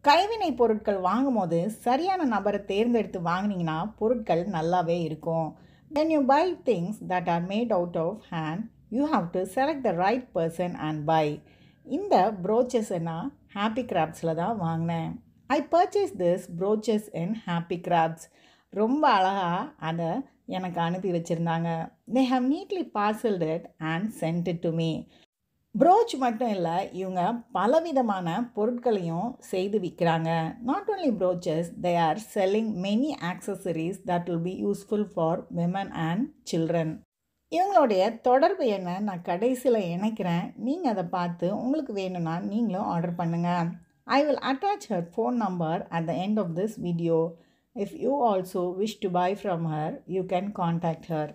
கைவினை பொருட்கள் வாங்கும்போது சரியான நபரை தேர்ந்தெடுத்து வாங்கினீங்கன்னா பொருட்கள் நல்லாவே இருக்கும். When you buy things that are made out of hand, you have to select the right person and buy. இந்த brooches நான் ஹாப்பி கிராஃப்ட்ஸில் தான் வாங்கினேன். I purchased this brooches in Happy Crafts. ரொம்ப அழகாக அதை எனக்கு அனுப்பி வச்சுருந்தாங்க. They have neatly parceled it and sent it to me. Brooch மட்டும் இல்லை, இவங்க பலவிதமான பொருட்களையும் செய்து விற்கிறாங்க. Not only brooches, they are selling many accessories that will be useful for women and children. இவங்களுடைய தொடர்பு எண்ணை நான் கடைசியில் இணைக்கிறேன். நீங்கள் அதை பார்த்து உங்களுக்கு வேணும்னா நீங்களும் ஆர்டர் பண்ணுங்கள். I will attach her phone number at the end of this video. If you also wish to buy from her, you can contact her.